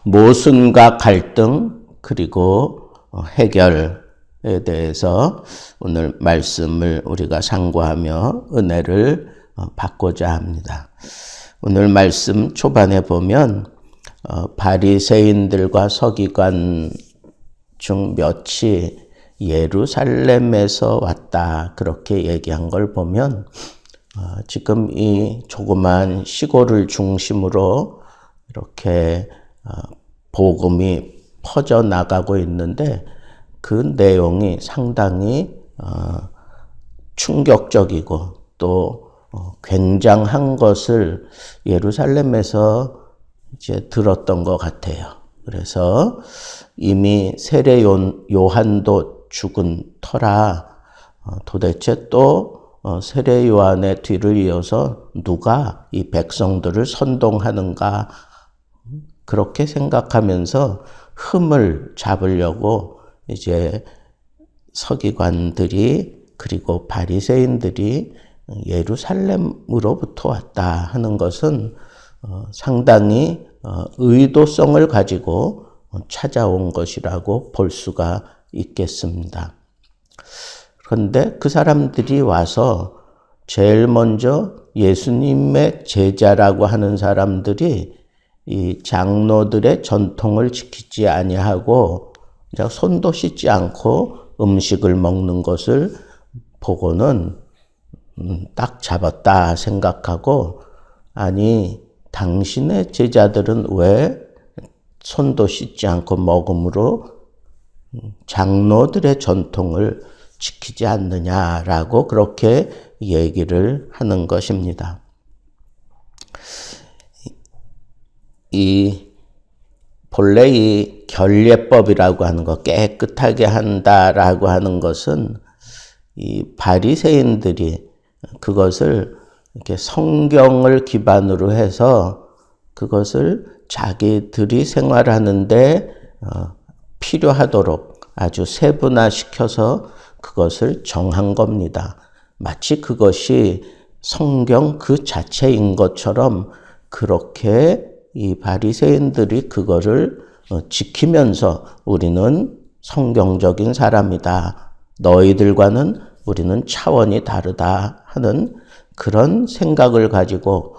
모순과 갈등 그리고 해결에 대해서 오늘 말씀을 우리가 상고하며 은혜를 받고자 합니다. 오늘 말씀 초반에 보면 바리새인들과 서기관 중 몇이 예루살렘에서 왔다 그렇게 얘기한 걸 보면 지금 이 조그만 시골을 중심으로 이렇게 복음이 퍼져나가고 있는데 그 내용이 상당히 충격적이고 또 굉장한 것을 예루살렘에서 이제 들었던 것 같아요. 그래서 이미 세례 요한도 죽은 터라 도대체 또 세례 요한의 뒤를 이어서 누가 이 백성들을 선동하는가 그렇게 생각하면서 흠을 잡으려고 이제 서기관들이 그리고 바리새인들이 예루살렘으로부터 왔다 하는 것은 상당히 의도성을 가지고 찾아온 것이라고 볼 수가 있겠습니다. 그런데 그 사람들이 와서 제일 먼저 예수님의 제자라고 하는 사람들이 이 장로들의 전통을 지키지 아니하고 손도 씻지 않고 음식을 먹는 것을 보고는 딱 잡았다 생각하고, 아니 당신의 제자들은 왜 손도 씻지 않고 먹음으로 장로들의 전통을 지키지 않느냐라고 그렇게 얘기를 하는 것입니다. 본래 이 결례법이라고 하는 것, 깨끗하게 한다라고 하는 것은 이 바리새인들이 그것을 이렇게 성경을 기반으로 해서 그것을 자기들이 생활하는데 필요하도록 아주 세분화시켜서 그것을 정한 겁니다. 마치 그것이 성경 그 자체인 것처럼 그렇게 이 바리새인들이 그거를 지키면서 우리는 성경적인 사람이다, 너희들과는 우리는 차원이 다르다 하는 그런 생각을 가지고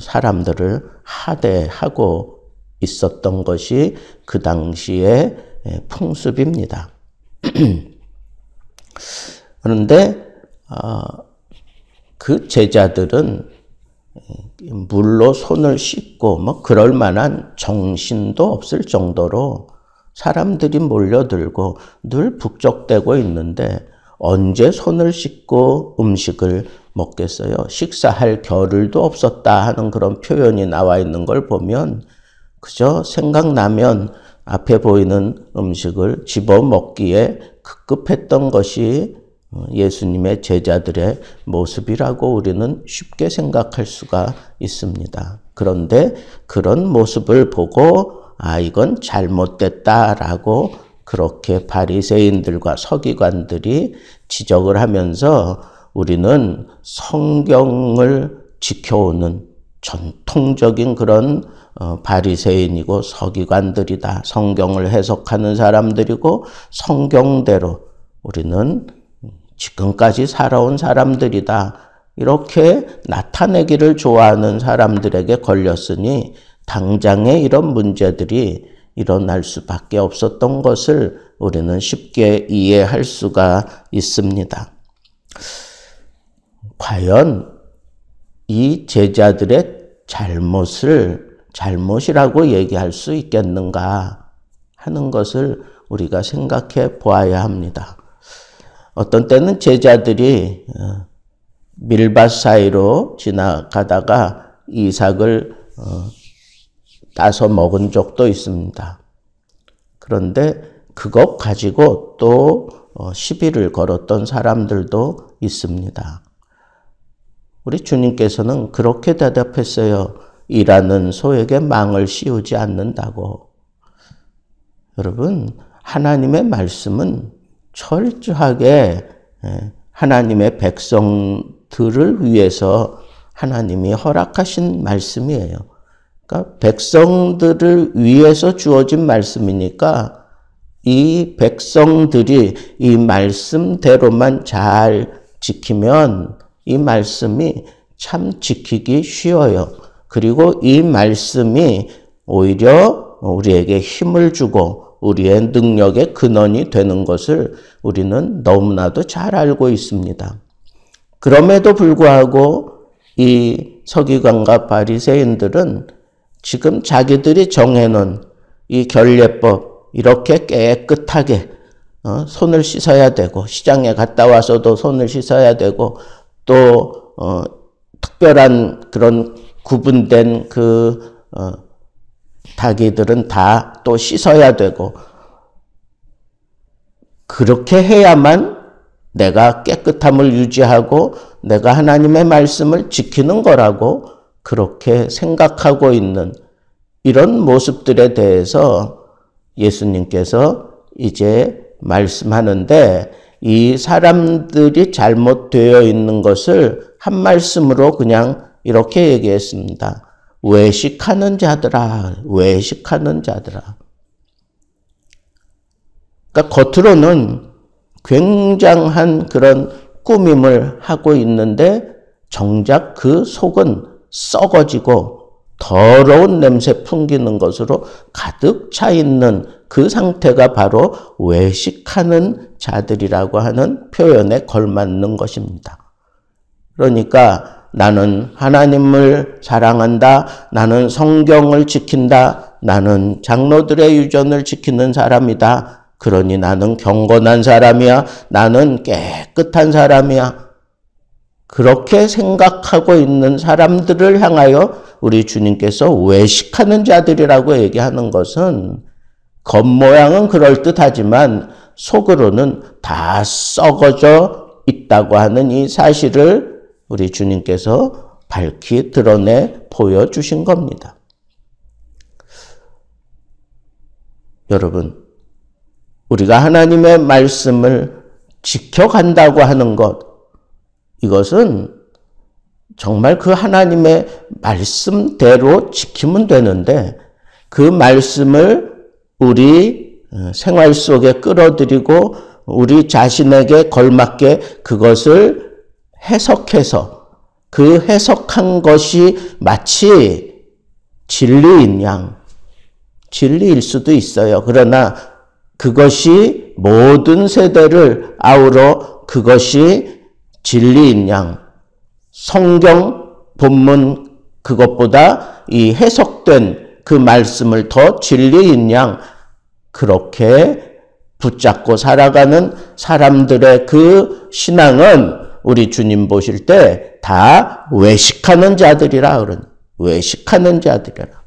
사람들을 하대하고 있었던 것이 그 당시의 풍습입니다. 그런데 그 제자들은 물로 손을 씻고 뭐 그럴 만한 정신도 없을 정도로 사람들이 몰려들고 늘 북적대고 있는데 언제 손을 씻고 음식을 먹겠어요? 식사할 겨를도 없었다 하는 그런 표현이 나와 있는 걸 보면 그저 생각나면 앞에 보이는 음식을 집어 먹기에 급급했던 것이 예수님의 제자들의 모습이라고 우리는 쉽게 생각할 수가 있습니다. 그런데 그런 모습을 보고 이건 잘못됐다라고 그렇게 바리새인들과 서기관들이 지적을 하면서 우리는 성경을 지켜오는 전통적인 그런 바리새인이고 서기관들이다. 성경을 해석하는 사람들이고 성경대로 우리는 지금까지 살아온 사람들이다. 이렇게 나타내기를 좋아하는 사람들에게 걸렸으니 당장에 이런 문제들이 일어날 수밖에 없었던 것을 우리는 쉽게 이해할 수가 있습니다. 과연 이 제자들의 잘못을 잘못이라고 얘기할 수 있겠는가 하는 것을 우리가 생각해 보아야 합니다. 어떤 때는 제자들이 밀밭 사이로 지나가다가 이삭을 따서 먹은 적도 있습니다. 그런데 그것 가지고 또 시비를 걸었던 사람들도 있습니다. 우리 주님께서는 그렇게 대답했어요. 일하는 소에게 망을 씌우지 않는다고. 여러분, 하나님의 말씀은 철저하게 하나님의 백성들을 위해서 하나님이 허락하신 말씀이에요. 그러니까 백성들을 위해서 주어진 말씀이니까 이 백성들이 이 말씀대로만 잘 지키면 이 말씀이 참 지키기 쉬워요. 그리고 이 말씀이 오히려 우리에게 힘을 주고 우리의 능력의 근원이 되는 것을 우리는 너무나도 잘 알고 있습니다. 그럼에도 불구하고 이 서기관과 바리새인들은 지금 자기들이 정해놓은 이 결례법 이렇게 깨끗하게 손을 씻어야 되고 시장에 갔다 와서도 손을 씻어야 되고 또 특별한 그런 구분된 닭이들은 다 또 씻어야 되고 그렇게 해야만 내가 깨끗함을 유지하고 내가 하나님의 말씀을 지키는 거라고 그렇게 생각하고 있는 이런 모습들에 대해서 예수님께서 이제 말씀하는데 이 사람들이 잘못되어 있는 것을 한 말씀으로 그냥 이렇게 얘기했습니다. 외식하는 자들아, 외식하는 자들아. 그러니까 겉으로는 굉장한 그런 꾸밈을 하고 있는데 정작 그 속은 썩어지고 더러운 냄새 풍기는 것으로 가득 차 있는 그 상태가 바로 외식하는 자들이라고 하는 표현에 걸맞는 것입니다. 그러니까 나는 하나님을 사랑한다. 나는 성경을 지킨다. 나는 장로들의 유전을 지키는 사람이다. 그러니 나는 경건한 사람이야. 나는 깨끗한 사람이야. 그렇게 생각하고 있는 사람들을 향하여 우리 주님께서 외식하는 자들이라고 얘기하는 것은 겉모양은 그럴듯하지만 속으로는 다 썩어져 있다고 하는 이 사실을 우리 주님께서 밝히 드러내 보여주신 겁니다. 여러분, 우리가 하나님의 말씀을 지켜간다고 하는 것, 이것은 정말 그 하나님의 말씀대로 지키면 되는데 그 말씀을 우리 생활 속에 끌어들이고 우리 자신에게 걸맞게 그것을 해석해서 그 해석한 것이 마치 진리인 양, 진리일 수도 있어요. 그러나 그것이 모든 세대를 아우러 그것이 진리인 양, 성경 본문 그것보다 이 해석된 그 말씀을 더 진리인 양 그렇게 붙잡고 살아가는 사람들의 그 신앙은 우리 주님 보실 때 다 외식하는 자들이라 그러니 외식하는 자들이라.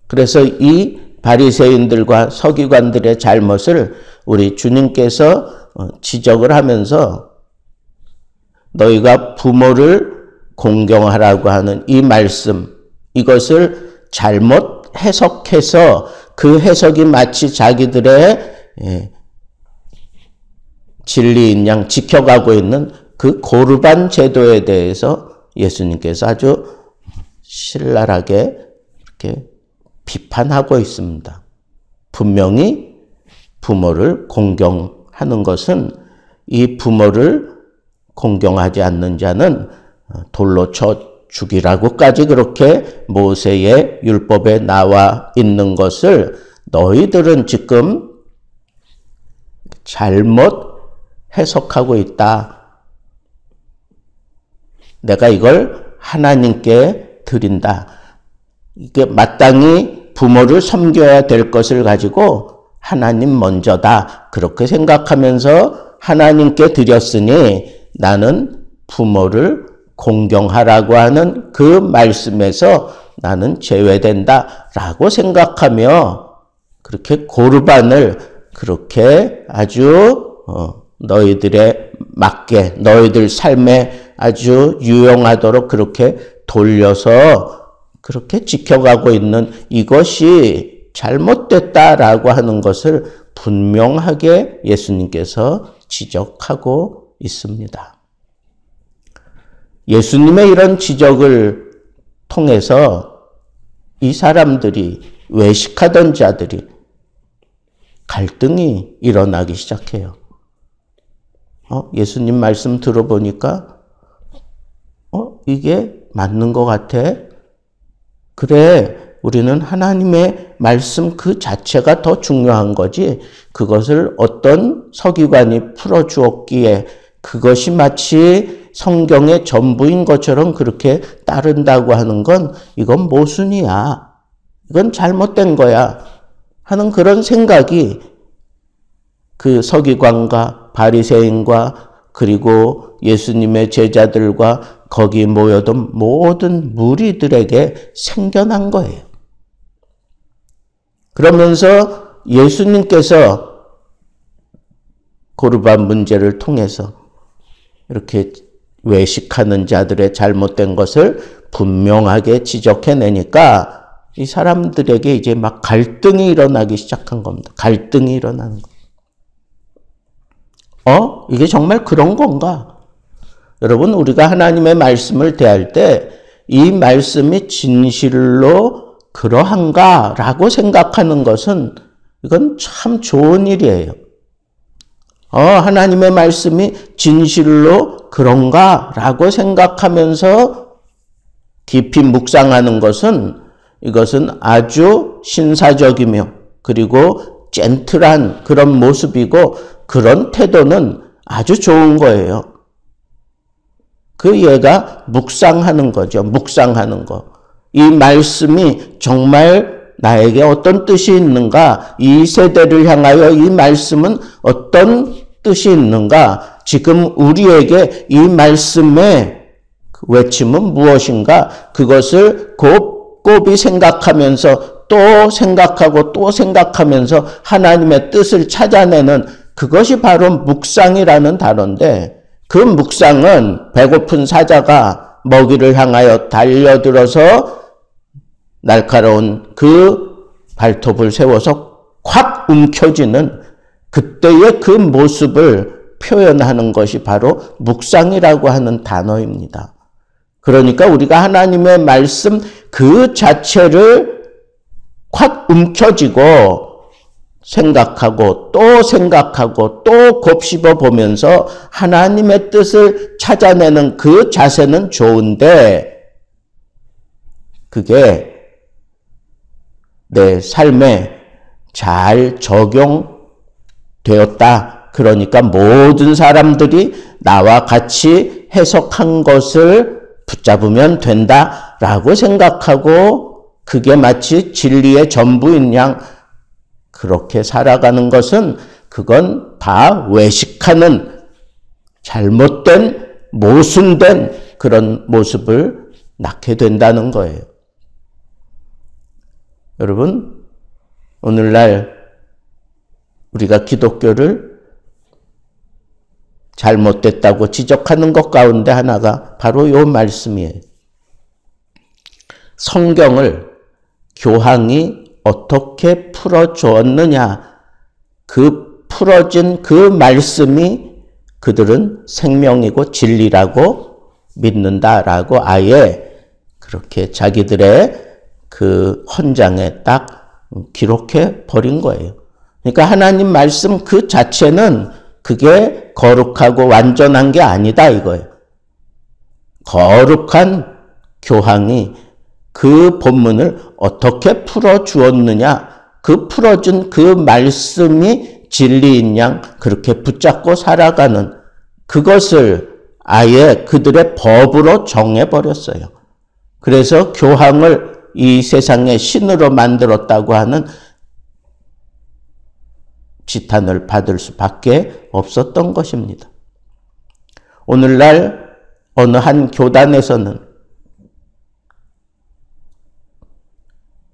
그래서 이 바리새인들과 서기관들의 잘못을 우리 주님께서 지적을 하면서 너희가 부모를 공경하라고 하는 이 말씀, 이것을 잘못 해석해서 그 해석이 마치 자기들의 진리인 양 지켜가고 있는 그 고르반 제도에 대해서 예수님께서 아주 신랄하게 이렇게 비판하고 있습니다. 분명히 부모를 공경하는 것은 이 부모를 공경하지 않는 자는 돌로 쳐 죽이라고까지 그렇게 모세의 율법에 나와 있는 것을 너희들은 지금 잘못 해석하고 있다. 내가 이걸 하나님께 드린다. 이게 마땅히 부모를 섬겨야 될 것을 가지고 하나님 먼저다. 그렇게 생각하면서 하나님께 드렸으니 나는 부모를 공경하라고 하는 그 말씀에서 나는 제외된다. 라고 생각하며 그렇게 고르반을 그렇게 아주 너희들의 맞게 너희들 삶에 아주 유용하도록 그렇게 돌려서 그렇게 지켜가고 있는 이것이 잘못됐다라고 하는 것을 분명하게 예수님께서 지적하고 있습니다. 예수님의 이런 지적을 통해서 이 사람들이, 외식하던 자들이 갈등이 일어나기 시작해요. 예수님 말씀 들어보니까 이게 맞는 것 같아. 그래, 우리는 하나님의 말씀 그 자체가 더 중요한 거지, 그것을 어떤 서기관이 풀어주었기에 그것이 마치 성경의 전부인 것처럼 그렇게 따른다고 하는 건 이건 모순이야. 이건 잘못된 거야. 하는 그런 생각이 그 서기관과 바리새인과 그리고 예수님의 제자들과 거기 모여든 모든 무리들에게 생겨난 거예요. 그러면서 예수님께서 고르반 문제를 통해서 이렇게 외식하는 자들의 잘못된 것을 분명하게 지적해내니까 이 사람들에게 이제 막 갈등이 일어나기 시작한 겁니다. 갈등이 일어나는 거. 이게 정말 그런 건가? 여러분, 우리가 하나님의 말씀을 대할 때 이 말씀이 진실로 그러한가라고 생각하는 것은 이건 참 좋은 일이에요. 하나님의 말씀이 진실로 그런가라고 생각하면서 깊이 묵상하는 것은 이것은 아주 신사적이며 그리고 젠틀한 그런 모습이고 그런 태도는 아주 좋은 거예요. 그 얘가 묵상하는 거죠. 묵상하는 거. 이 말씀이 정말 나에게 어떤 뜻이 있는가? 이 세대를 향하여 이 말씀은 어떤 뜻이 있는가? 지금 우리에게 이 말씀의 외침은 무엇인가? 그것을 곱곱이 생각하면서 또 생각하고 또 생각하면서 하나님의 뜻을 찾아내는 그것이 바로 묵상이라는 단어인데, 그 묵상은 배고픈 사자가 먹이를 향하여 달려들어서 날카로운 그 발톱을 세워서 콱 움켜쥐는 그때의 그 모습을 표현하는 것이 바로 묵상이라고 하는 단어입니다. 그러니까 우리가 하나님의 말씀 그 자체를 콱 움켜쥐고 생각하고 또 곱씹어 보면서 하나님의 뜻을 찾아내는 그 자세는 좋은데, 그게 내 삶에 잘 적용되었다. 그러니까 모든 사람들이 나와 같이 해석한 것을 붙잡으면 된다라고 생각하고 그게 마치 진리의 전부인 양 그렇게 살아가는 것은 그건 다 외식하는 잘못된 모순된 그런 모습을 낳게 된다는 거예요. 여러분, 오늘날 우리가 기독교를 잘못됐다고 지적하는 것 가운데 하나가 바로 이 말씀이에요. 성경을 교황이 어떻게 풀어주었느냐, 그 풀어진 그 말씀이 그들은 생명이고 진리라고 믿는다라고 아예 그렇게 자기들의 그 헌장에 딱 기록해 버린 거예요. 그러니까 하나님 말씀 그 자체는 그게 거룩하고 완전한 게 아니다 이거예요. 거룩한 교황이 그 본문을 어떻게 풀어주었느냐, 그 풀어준 그 말씀이 진리인 양 그렇게 붙잡고 살아가는 그것을 아예 그들의 법으로 정해버렸어요. 그래서 교황을 이 세상의 신으로 만들었다고 하는 지탄을 받을 수밖에 없었던 것입니다. 오늘날 어느 한 교단에서는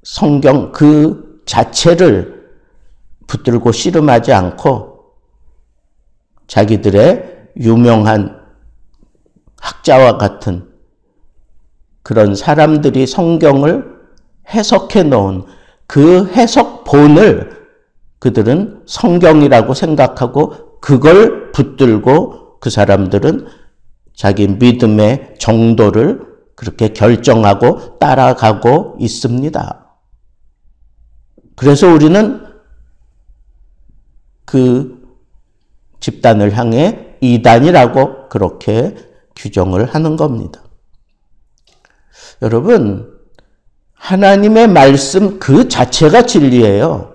성경 그 자체를 붙들고 씨름하지 않고 자기들의 유명한 학자와 같은 그런 사람들이 성경을 해석해 놓은 그 해석본을 그들은 성경이라고 생각하고 그걸 붙들고 그 사람들은 자기 믿음의 정도를 그렇게 결정하고 따라가고 있습니다. 그래서 우리는 그 집단을 향해 이단이라고 그렇게 규정을 하는 겁니다. 여러분, 하나님의 말씀 그 자체가 진리예요.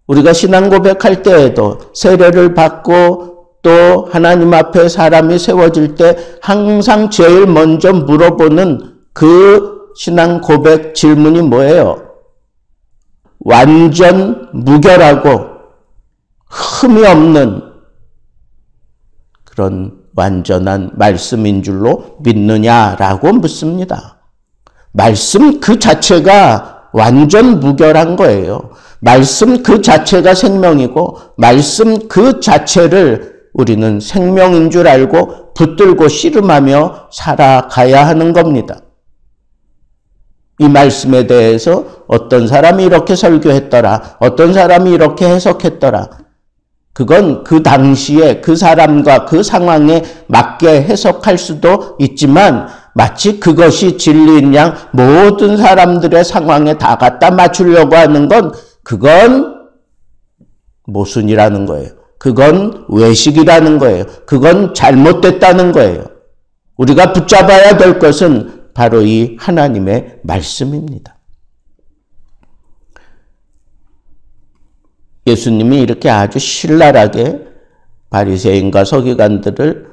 우리가 신앙 고백할 때에도 세례를 받고 또 하나님 앞에 사람이 세워질 때 항상 제일 먼저 물어보는 그 신앙 고백 질문이 뭐예요? 완전 무결하고 흠이 없는 그런 완전한 말씀인 줄로 믿느냐라고 묻습니다. 말씀 그 자체가 완전 무결한 거예요. 말씀 그 자체가 생명이고 말씀 그 자체를 우리는 생명인 줄 알고 붙들고 씨름하며 살아가야 하는 겁니다. 이 말씀에 대해서 어떤 사람이 이렇게 설교했더라, 어떤 사람이 이렇게 해석했더라, 그건 그 당시에 그 사람과 그 상황에 맞게 해석할 수도 있지만 마치 그것이 진리인 양 모든 사람들의 상황에 다 갖다 맞추려고 하는 건 그건 모순이라는 거예요. 그건 외식이라는 거예요. 그건 잘못됐다는 거예요. 우리가 붙잡아야 될 것은 바로 이 하나님의 말씀입니다. 예수님이 이렇게 아주 신랄하게 바리새인과 서기관들을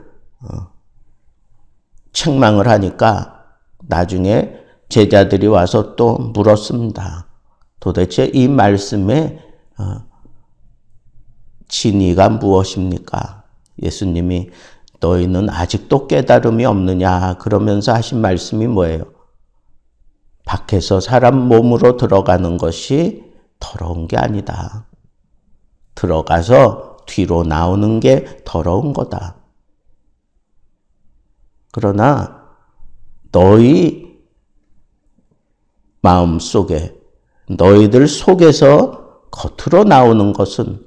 책망을 하니까 나중에 제자들이 와서 또 물었습니다. 도대체 이 말씀의 진의가 무엇입니까? 예수님이 너희는 아직도 깨달음이 없느냐 그러면서 하신 말씀이 뭐예요? 밖에서 사람 몸으로 들어가는 것이 더러운 게 아니다. 들어가서 뒤로 나오는 게 더러운 거다. 그러나 너희 마음속에 너희들 속에서 겉으로 나오는 것은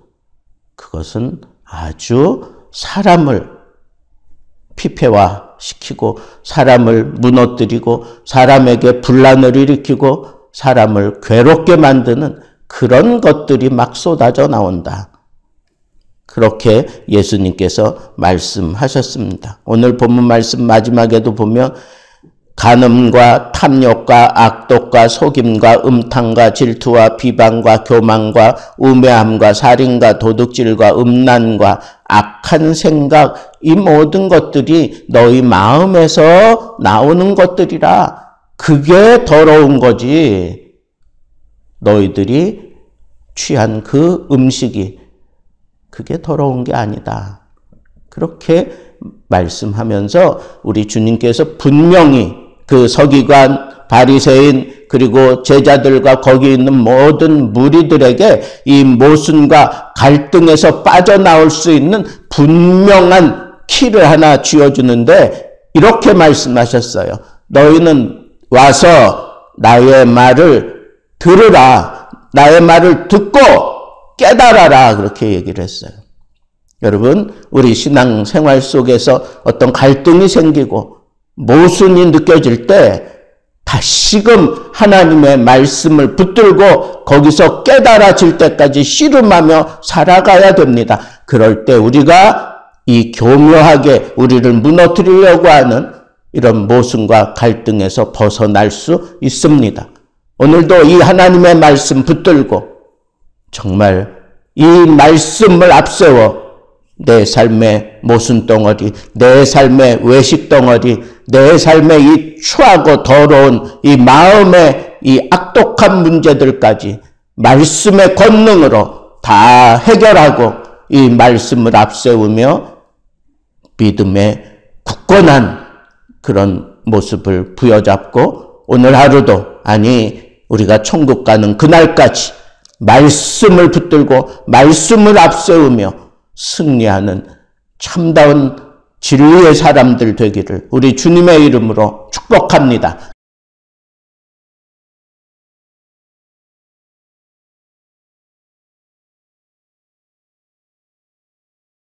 그것은 아주 사람을 피폐화시키고 사람을 무너뜨리고 사람에게 분란을 일으키고 사람을 괴롭게 만드는 그런 것들이 막 쏟아져 나온다. 그렇게 예수님께서 말씀하셨습니다. 오늘 본문 말씀 마지막에도 보면 간음과 탐욕과 악독과 속임과 음탕과 질투와 비방과 교만과 우매함과 살인과 도둑질과 음란과 악한 생각, 이 모든 것들이 너희 마음에서 나오는 것들이라. 그게 더러운 거지. 너희들이 취한 그 음식이 그게 더러운 게 아니다. 그렇게 말씀하면서 우리 주님께서 분명히 그 서기관, 바리새인 그리고 제자들과 거기 있는 모든 무리들에게 이 모순과 갈등에서 빠져나올 수 있는 분명한 키를 하나 쥐어주는데 이렇게 말씀하셨어요. 너희는 와서 나의 말을 들으라. 나의 말을 듣고 깨달아라. 그렇게 얘기를 했어요. 여러분, 우리 신앙 생활 속에서 어떤 갈등이 생기고 모순이 느껴질 때 다시금 하나님의 말씀을 붙들고 거기서 깨달아질 때까지 씨름하며 살아가야 됩니다. 그럴 때 우리가 이 교묘하게 우리를 무너뜨리려고 하는 이런 모순과 갈등에서 벗어날 수 있습니다. 오늘도 이 하나님의 말씀 붙들고 정말 이 말씀을 앞세워 내 삶의 모순 덩어리, 내 삶의 외식 덩어리, 내 삶의 이 추하고 더러운 이 마음의 이 악독한 문제들까지 말씀의 권능으로 다 해결하고 이 말씀을 앞세우며 믿음의 굳건한 그런 모습을 부여잡고 오늘 하루도 아니 우리가 천국 가는 그날까지 말씀을 붙들고 말씀을 앞세우며 승리하는 참다운 진리의 사람들 되기를 우리 주님의 이름으로 축복합니다.